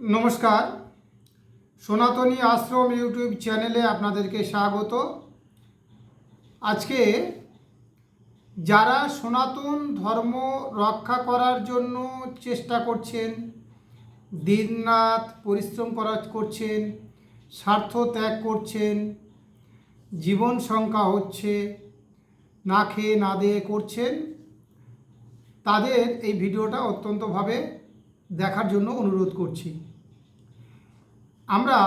নমস্কার, সনাতনী আশ্রম ইউটিউব চ্যানেলে আপনাদেরকে স্বাগত। আজকে যারা সনাতন ধর্ম রক্ষা করার জন্য চেষ্টা করছেন, দিনরাত পরিশ্রম করছেন, স্বার্থ ত্যাগ করছেন, জীবন সংখ্যা হচ্ছে, না খেয়ে না দিয়ে করছেন, তাদের এই ভিডিওটা অত্যন্তভাবে দেখার জন্য অনুরোধ করছি। আমরা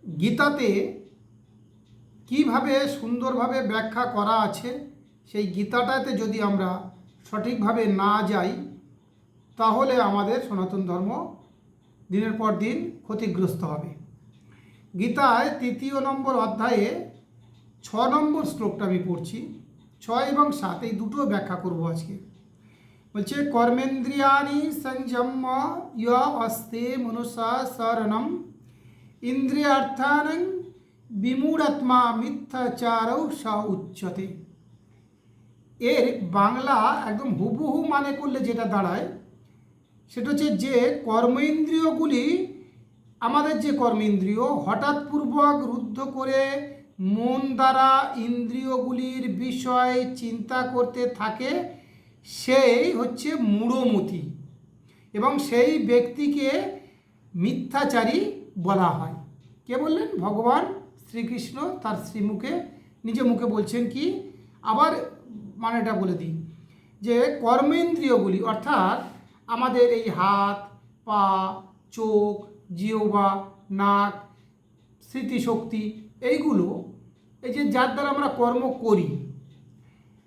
গীতাতে কিভাবে সুন্দরভাবে ব্যাখ্যা করা আছে, সেই গীতাটাতে যদি আমরা সঠিকভাবে না যাই, তাহলে আমাদের সনাতন ধর্ম দিনের পর দিন ক্ষতিগ্রস্ত হবে। গীতায় ৩য় নম্বর অধ্যায়ে ৬ নম্বর শ্লোকটা আমি পড়ছি। ৬ এবং ৭ এই দুটো ব্যাখ্যা করব আজকে। বলছে, কর্মেন্দ্রিয়ানি সংযম্য ইয় অস্তে মনুষা শরণম ইন্দ্রিয়ার্থানং বিমূঢ়াত্মা মিথ্যাচারৌ সা উচ্যতে। এর বাংলা একদম হুবহু মানে করলে যেটা দাঁড়ায়, সেটা হচ্ছে যে কর্মেন্দ্রিয়গুলি, আমাদের যে কর্মেন্দ্রিয় হঠাৎ পূর্বক রুদ্ধ করে মন দ্বারা ইন্দ্রিয়গুলির বিষয় চিন্তা করতে থাকে, সেই হচ্ছে মূঢ়মতি, এবং সেই ব্যক্তিকে মিথ্যাচারী বলা হয়। কে বললেন? ভগবান শ্রীকৃষ্ণ তার শ্রীমুখে নিজে মুখে বলছেন। কি আবার মানেটা বলে দিই, যে কর্মেন্দ্রিয়গুলি অর্থাৎ আমাদের এই হাত, পা, চোখ, জিহ্বা, নাক, স্মৃতিশক্তি, এইগুলো এই যে যার দ্বারা আমরা কর্ম করি,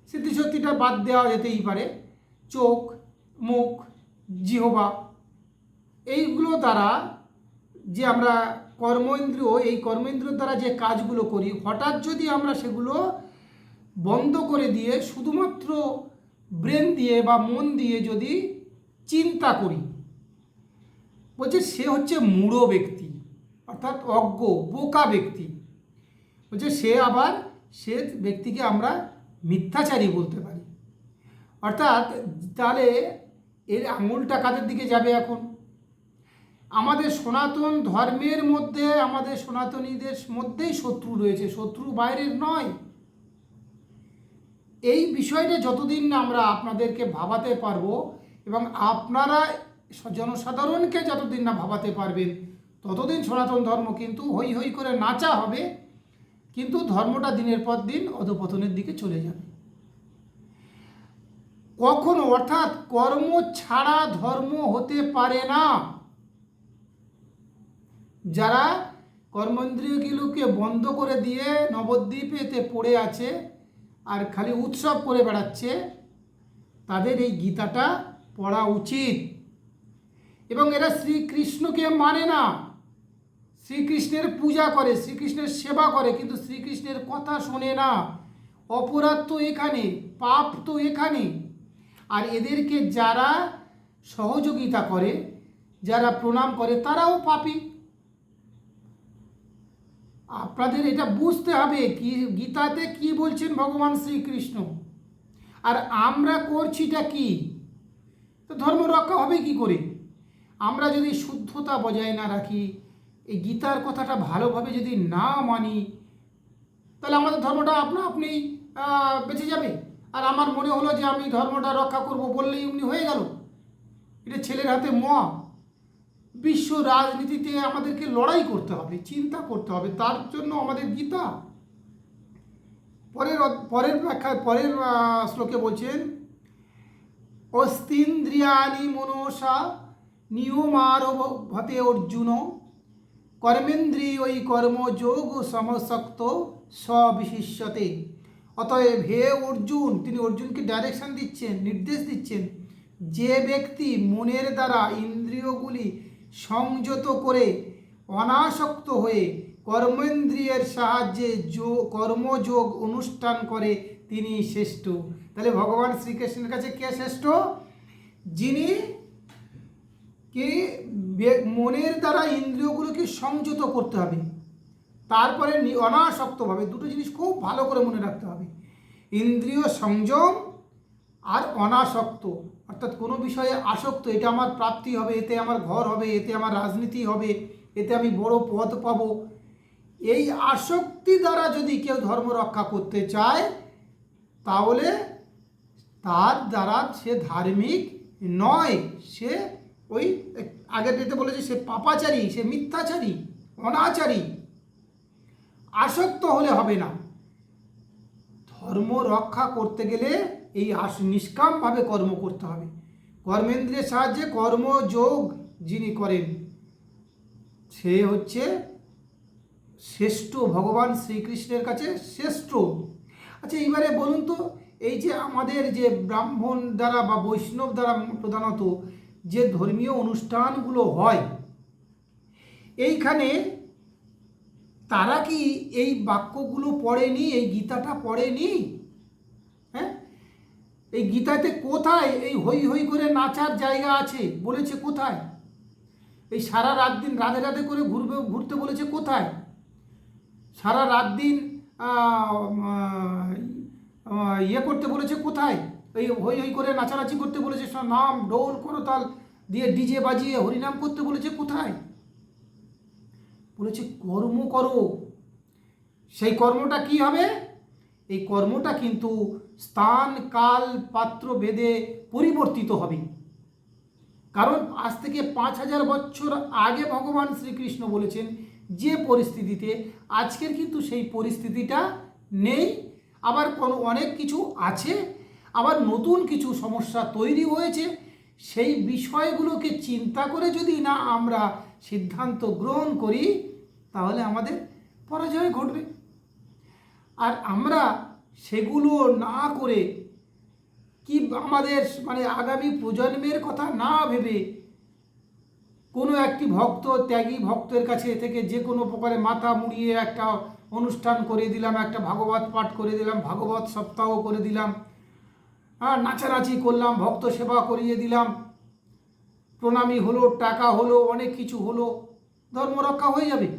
স্মৃতিশক্তিটা বাদ দেওয়া যেতেই পারে, চোখ, মুখ, জিহ্বা, এইগুলো দ্বারা যে আমরা কর্মেন্দ্রিয়, এই কর্মেন্দ্রিয় দ্বারা যে কাজগুলো করি, হঠাৎ যদি আমরা সেগুলো বন্ধ করে দিয়ে শুধুমাত্র ব্রেন দিয়ে বা মন দিয়ে যদি চিন্তা করি, বলছে সে হচ্ছে মূঢ় ব্যক্তি, অর্থাৎ অজ্ঞ বোকা ব্যক্তি। বলছে সে ব্যক্তিকে আমরা মিথ্যাচারী বলতে পারি। অর্থাৎ তাহলে এর আঙুলটা কাদের দিকে যাবে? এখন আমাদের সনাতন ধর্মের মধ্যে, আমাদের সনাতনীদের মধ্যেই শত্রু রয়েছে, শত্রু বাইরের নয়। এই বিষয়টা যতদিন না আমরা আপনাদেরকে ভাবাতে পারবো, এবং আপনারা জনসাধারণকে যতদিন না ভাবাতে পারবেন, ততদিন সনাতন ধর্ম কিন্তু হই হই করে নাচা হবে, কিন্তু ধর্মটা দিনের পর দিন অধঃপতনের দিকে চলে যাবে। কখনো, অর্থাৎ কর্ম ছাড়া ধর্ম হতে পারে না। যারা কর্মেন্দ্রিয়গুলোকে বন্ধ করে দিয়ে নবদ্বীপেতে পড়ে আছে আর খালি উৎসব করে বেড়াচ্ছে, তাদের এই গীতাটা পড়া উচিত। এবং এরা শ্রীকৃষ্ণকে মানে না, শ্রীকৃষ্ণের পূজা করে, শ্রীকৃষ্ণের সেবা করে, কিন্তু শ্রীকৃষ্ণের কথা শোনে না। অপরাধ তো এখানে, পাপ তো এখানে। আর এদেরকে যারা সহযোগিতা করে, যারা প্রণাম করে, তারাও পাপী। আপনাদের এটা বুঝতে হবে কি গীতাতে কি বলছেন ভগবান শ্রীকৃষ্ণ, আর আমরা করছিটা কি। তো ধর্ম রক্ষা হবে কি করে? আমরা যদি শুদ্ধতা বজায় না রাখি, এই গীতার কথাটা ভালোভাবে যদি না মানি, তাহলে আমাদের ধর্মটা আপনি বেঁচে যাবে। আর আমার মনে হলো যে আমি ধর্মটা রক্ষা করব বললেই উনি হয়ে গেল। এটা ছেলের হাতে মোয়া। বিশ্ব রাজনীতিতে আমাদেরকে লড়াই করতে হবে, চিন্তা করতে হবে, তার জন্য আমাদের গীতা। পরের ব্যাখ্যায় পরের শ্লোকে বলছেন, অস্তিন্দ্রিয়ানি মনসা নিয়মারভতে অর্জুন কর্মেন্দ্রিয়ই কর্মযোগ সমসক্ত স্ববিশিষ্যতে। অতএব হে অর্জুন, তিনি অর্জুনকে ডাইরেকশন দিচ্ছেন, নির্দেশ দিচ্ছেন, যে ব্যক্তি মনের দ্বারা ইন্দ্রিয়গুলি সংযত করে অনাসক্ত হয়ে কর্মেন্দ্রিয়ের সাহায্যে কর্মযোগ অনুষ্ঠান করে, তিনি শ্রেষ্ঠ। তাহলে ভগবান শ্রীকৃষ্ণের কাছে কে শ্রেষ্ঠ? যিনি কি মনের দ্বারা ইন্দ্রিয়গুলোকে সংযত করতে হবে, তারপরে অনাসক্তভাবে, দুটো জিনিস খুব ভালো করে মনে রাখতে হবে, ইন্দ্রিয় সংযম আর অনাসক্ত। অর্থাৎ কোনো বিষয়ে আসক্ত, এটা আমার প্রাপ্তি হবে, এতে আমার ঘর হবে, এতে আমার রাজনীতি হবে, এতে আমি বড় পদ পাবো, এই আসক্তি দ্বারা যদি কেউ ধর্ম রক্ষা করতে চায় তাহলে তার দ্বারা সে ধার্মিক নয়, সে ওই আগের যেতে বলেছে সে পাপাচারী, সে মিথ্যাচারী, অনাচারী। আসক্ত হলে হবে না। ধর্ম রক্ষা করতে গেলে এই নিষ্কামভাবে কর্ম করতে হবে। কর্মেন্দ্রিয়ের সাহায্যে কর্মযোগ যিনি করেন সে হচ্ছে শ্রেষ্ঠ, ভগবান শ্রীকৃষ্ণের কাছে শ্রেষ্ঠ। আচ্ছা, এইবারে বলুন তো, এই যে আমাদের যে ব্রাহ্মণ দ্বারা বা বৈষ্ণব দ্বারা প্রধানত যে ধর্মীয় অনুষ্ঠানগুলো হয়, এইখানে তারা কি এই বাক্যগুলো পড়েনি, এই গীতাটা পড়েনি? হ্যাঁ, এই গীতাতে কোথায় এই হই হই করে নাচার জায়গা আছে বলেছে? কোথায়? এই সারা রাত দিন রাধে রাধে করে ঘুরতে বলেছে? কোথায়? সারা রাত দিন ইয়ে করতে বলেছে? কোথায়? এই হই হই করে নাচানাচি করতে বলেছে, নাম ঢোল করতাল দিয়ে ডিজে বাজিয়ে হরিনাম করতে বলেছে? কোথায়? বলেছে কর্ম করো। সেই কর্মটা কি হবে? এই কর্মটা কিন্তু স্থান কাল পাত্র ভেদে পরিবর্তিত হবে। কারণ আজ থেকে 5000 বছর আগে ভগবান শ্রীকৃষ্ণ বলেছেন যে পরিস্থিতিতে, আজকের কিন্তু সেই পরিস্থিতিটা নেই। আবার কোনো অনেক কিছু আছে, আবার নতুন কিছু সমস্যা তৈরি হয়েছে। সেই বিষয়গুলোকে চিন্তা করে যদি না আমরা সিদ্ধান্ত গ্রহণ করি তাহলে আমাদের পরাজয় ঘটবে। আর আমরা সেগুলো না করে কি আমাদের মানে আগামী প্রজন্মের কথা না ভেবে কোনো একটি ভক্ত, ত্যাগী ভক্তের কাছে থেকে যে কোনো প্রকারে মাথা মুড়িয়ে একটা অনুষ্ঠান করে দিলাম, একটা ভাগবত পাঠ করে দিলাম, ভাগবত সপ্তাহ করে দিলাম, নাচানাচি করলাম, ভক্ত সেবা করিয়ে দিলাম, প্রণামী হলো, টাকা হলো, অনেক কিছু হলো, ধর্ম রক্ষা হয়ে যাবে?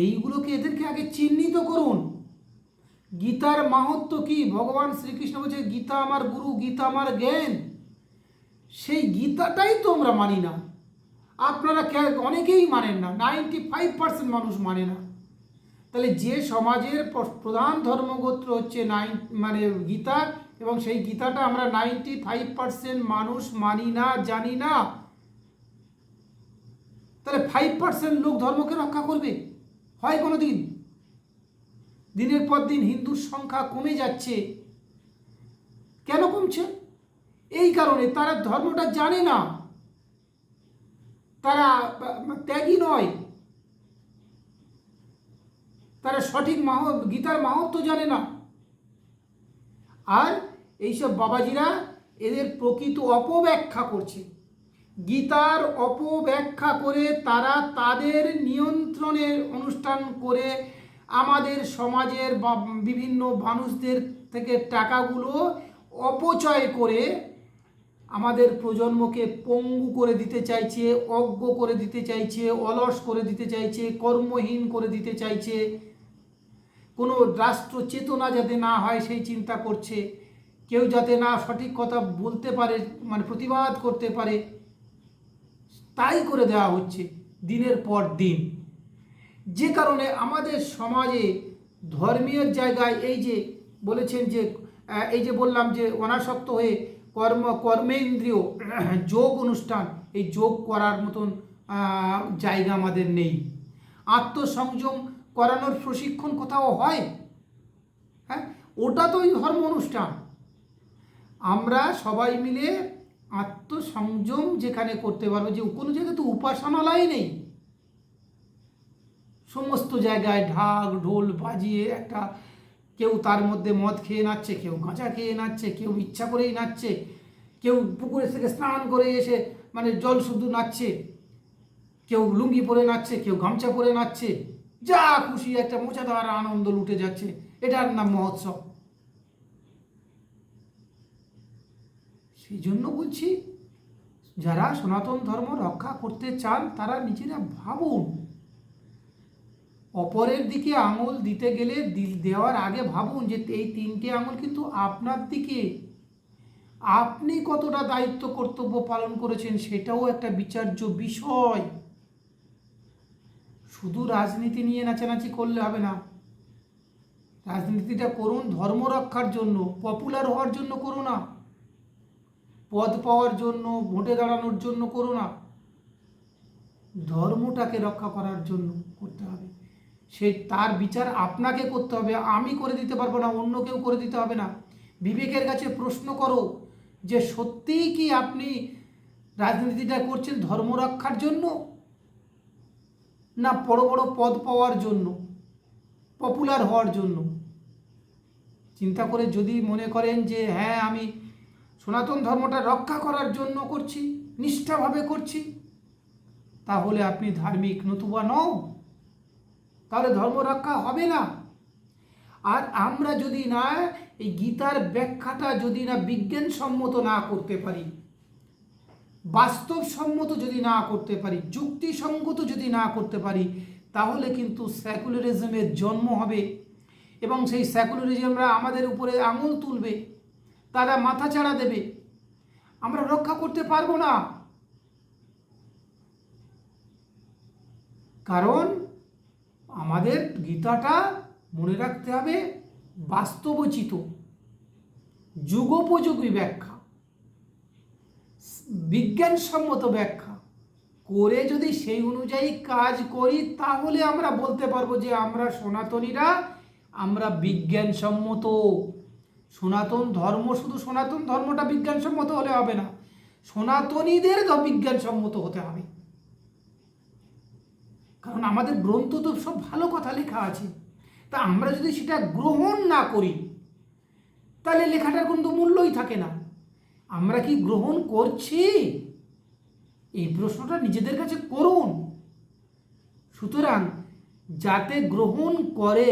এইগুলোকে এদেরকে আগে চিহ্নিত করুন। গীতার মাহাত্ম্য কি? ভগবান শ্রীকৃষ্ণ বলছে গীতা আমার গুরু, গীতা আমার জ্ঞান। সেই গীতাটাই তো আমরা মানি না। আপনারা অনেকেই মানেন না, 95% মানুষ মানে না। তাহলে যে সমাজের প্রধান ধর্মগোত্র হচ্ছে মানে গীতা, এবং সেই গীতাটা আমরা 95% মানুষ মানি না, জানি না, তাহলে 5% লোক ধর্মকে রক্ষা করবে? হয় কোনো দিন? দিনের পর দিন হিন্দুর সংখ্যা কমে যাচ্ছে। কেন কমছে? এই কারণে তারা ধর্মটা জানে না, তারা ত্যাগী নয়, তারা সঠিক গীতার মাহাত্ম্য জানে না। আর এইসব বাবাজিরা এদের প্রকৃত অপব্যাখ্যা করছে। গীতার অপব্যাখ্যা করে তারা তাদের নিয়ন্ত্রণের অনুষ্ঠান করে আমাদের সমাজের বা বিভিন্ন মানুষদের থেকে টাকাগুলো অপচয় করে আমাদের প্রজন্মকে পঙ্গু করে দিতে চাইছে, অজ্ঞ করে দিতে চাইছে, অলস করে দিতে চাইছে, কর্মহীন করে দিতে চাইছে, কোনো রাষ্ট্র চেতনা যাতে না হয় সেই চিন্তা করছে, কেউ যাতে না সঠিক কথা বলতে পারে, মানে প্রতিবাদ করতে পারে, তাই করে দেওয়া হচ্ছে দিনের পর দিন। যে কারণে আমাদের সমাজে ধর্মীয় জায়গায় এই যে বলেছেন যে এই যে বললাম যে অনাসক্ত হয়ে কর্মেন্দ্রিয় যোগ অনুষ্ঠান, এই যোগ করার মতন জায়গা আমাদের নেই। আত্মসংযম করানোর প্রশিক্ষণ কোথাও হয়? হ্যাঁ, ওটা তো ওই ধর্ম অনুষ্ঠান। আমরা সবাই মিলে আত্মসংযম যেখানে করতে পারবো, যে কোনো জায়গায় তো উপাসনালয় নেই, সমস্ত জায়গায় ঢাক ঢোল বাজিয়ে একটা কেউ তার মধ্যে মদ খেয়ে নাচছে, কেউ গাঁজা খেয়ে নাচছে, কেউ ইচ্ছা করেই নাচছে, কেউ পুকুরে থেকে স্নান করে এসে মানে জল শুদ্ধ নাচছে, কেউ লুঙ্গি পরে নাচছে, কেউ গামছা পরে নাচছে, যা খুশি একটা মোচাদার আনন্দ লুটে যাচ্ছে। এটার নাম মহোৎসব। সেই জন্য বলছি, যারা সনাতন ধর্ম রক্ষা করতে চান তারা নিজেরা ভাবুন, অপরের দিকে আঙুল দিতে গেলে দেওয়ার আগে ভাবুন যে এই 3টে আঙুল কিন্তু আপনার দিকে, আপনি কতটা দায়িত্ব কর্তব্য পালন করেছেন সেটাও একটা বিচার্য বিষয়। শুধু রাজনীতি নিয়ে নাচানাচি করলে হবে না। রাজনীতিটা করুন ধর্ম রক্ষার জন্য, পপুলার হওয়ার জন্য করো না, পদ পাওয়ার জন্য, ভোটে দাঁড়ানোর জন্য করো না, ধর্মটাকে রক্ষা করার জন্য করতে হবে। সে তার বিচার আপনাকে করতে হবে, আমি করে দিতে পারবো না, অন্য কেউ করে দিতে হবে না। বিবেকের কাছে প্রশ্ন করো যে সত্যিই কি আপনি রাজনীতিটা করছেন ধর্ম রক্ষার জন্য, না বড় বড় পদ পাওয়ার জন্য, পপুলার হওয়ার জন্য। চিন্তা করে যদি মনে করেন যে হ্যাঁ আমি সনাতন ধর্মটা রক্ষা করার জন্য করছি, নিষ্ঠাভাবে করছি, তাহলে আপনি ধার্মিক, নতুবা নও, তাহলে ধর্ম রক্ষা হবে না। আর আমরা যদি না এই গীতার ব্যাখ্যাটা যদি না বিজ্ঞানসম্মত না করতে পারি, বাস্তবসম্মত যদি না করতে পারি, যুক্তিসঙ্গত যদি না করতে পারি, তাহলে কিন্তু সেকুলারিজমের জন্ম হবে এবং সেই সেকুলারিজমরা আমাদের উপরে আঙুল তুলবে, তারা মাথা চাড়া দেবে, আমরা রক্ষা করতে পারবো না। কারণ আমাদের গীতাটা মনে রাখতে হবে বাস্তবোচিত, যুগোপযোগী ব্যাখ্যা, বিজ্ঞানসম্মত ব্যাখ্যা করে যদি সেই অনুযায়ী কাজ করি, তাহলে আমরা বলতে পারবো যে আমরা সনাতনীরা, আমরা বিজ্ঞানসম্মত। সনাতন ধর্ম, শুধু সনাতন ধর্মটা বিজ্ঞানসম্মত হলে হবে না, সনাতনীদের বিজ্ঞানসম্মত হতে হবে। কারণ আমাদের গ্রন্থ তো সব ভালো কথা লেখা আছে, তা আমরা যদি সেটা গ্রহণ না করি, তাহলে লেখাটার কোনো মূল্যই থাকে না। আমরা কি গ্রহণ করছি? এই প্রশ্নটা নিজেদের কাছে করুন। সুতরাং যাতে গ্রহণ করে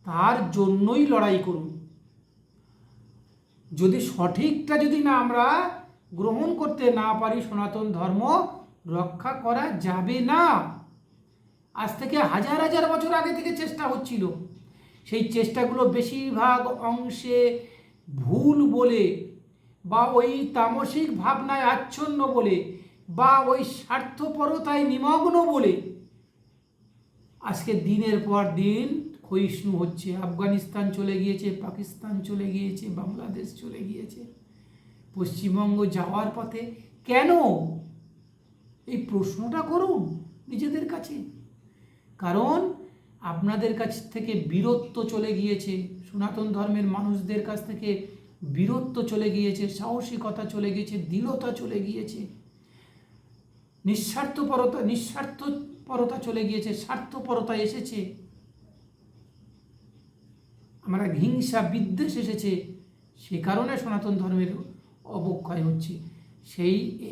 তার জন্যই লড়াই করুন। যদি সঠিকটা যদি না আমরা গ্রহণ করতে না পারি, সনাতন ধর্ম রক্ষা করা যাবে না। আজ থেকে হাজার হাজার বছর আগে থেকে চেষ্টা হচ্ছিল, সেই চেষ্টাগুলো বেশিরভাগ অংশে ভুল বলে, বা ওই তামসিক ভাবনায় আচ্ছন্ন বলে, বা ওই স্বার্থপরতায় নিমগ্ন বলে আজকে দিনের পর দিন ক্ষয়িষ্ণু হচ্ছে। আফগানিস্তান চলে গিয়েছে, পাকিস্তান চলে গিয়েছে, বাংলাদেশ চলে গিয়েছে, পশ্চিমবঙ্গ যাওয়ার পথে। কেন? এই প্রশ্নটা করুন নিজেদের কাছে। কারণ আপনাদের কাছ থেকে বীরত্ব চলে গিয়েছে, সনাতন ধর্মের মানুষদের কাছ থেকে বীরত্ব চলে গিয়েছে, সাহসিকতা চলে গিয়েছে, দৃঢ়তা চলে গিয়েছে, নিঃস্বার্থপরতা চলে গিয়েছে, স্বার্থপরতা এসেছে, আমরা হিংসা বিদ্বেষ এসেছে। সে কারণে সনাতন ধর্মের অবক্ষয় হচ্ছে।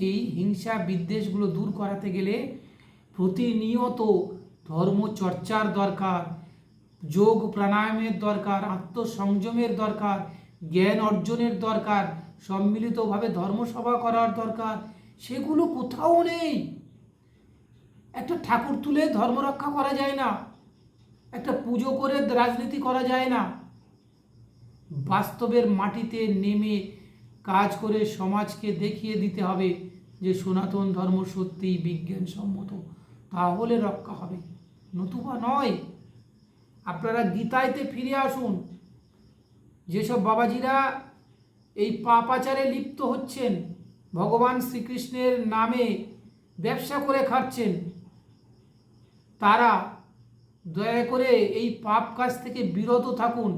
এই হিংসা বিদ্বেষগুলো দূর করাতে গেলে প্রতিনিয়ত ধর্মচর্চার দরকার, যোগ প্রাণায়ামের দরকার, আত্মসংযমের দরকার, জ্ঞান অর্জনের দরকার, সম্মিলিতভাবে ধর্মসভা করার দরকার। সেগুলো কোথাও নেই। একটা ঠাকুর তুলে ধর্ম রক্ষা করা যায় না, একটা পুজো করে রাজনীতি করা যায় না। বাস্তবের মাটিতে নেমে কাজ করে সমাজকে দেখিয়ে দিতে হবে যে সনাতন ধর্ম সত্যিই বিজ্ঞানসম্মত, তাহলে রক্ষা হবে, নতুবা নয়। আপনারা গীতায়তে ফিরে আসুন। যেসব বাবাজিরা এই পাপাচারে লিপ্ত হচ্ছেন, ভগবান শ্রীকৃষ্ণের নামে ব্যবসা করে খাচ্ছেন, তারা দয়া করে এই পাপ কাজ থেকে বিরত থাকুন।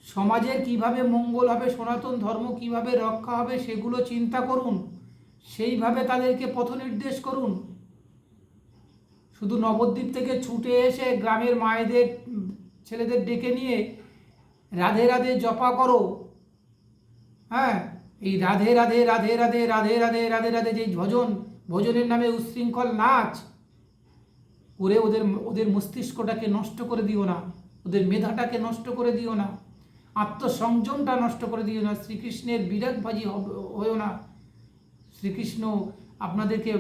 সমাজের কিভাবে মঙ্গল হবে, সনাতন ধর্ম কিভাবে রক্ষা হবে, সেগুলো চিন্তা করুন, সেইভাবে তাদেরকে পথ নির্দেশ করুন। শুধু নবদ্বীপ থেকে ছুটে এসে গ্রামের মায়েদের ছেলেদের ডেকে নিয়ে রাধে রাধে জপা করো, হ্যাঁ, এই রাধে রাধে রাধে রাধে রাধে রাধে রাধে রাধে যে ভজনের নামে উচ্ছৃঙ্খল নাচ করে ওদের মস্তিষ্কটাকে নষ্ট করে দিও না, ওদের মেধাটাকে নষ্ট করে দিও না, আত্মসংযমটা নষ্ট করে দিও না, শ্রীকৃষ্ণের বিরাগভাজি হয়েও না। শ্রীকৃষ্ণ আপনাদেরকে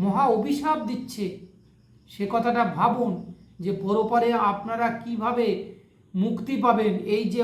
মহা অভিশাপ দিচ্ছে, সে কথাটা ভাবুন। যে পরপারে আপনারা কিভাবে মুক্তি পাবেন, এই যে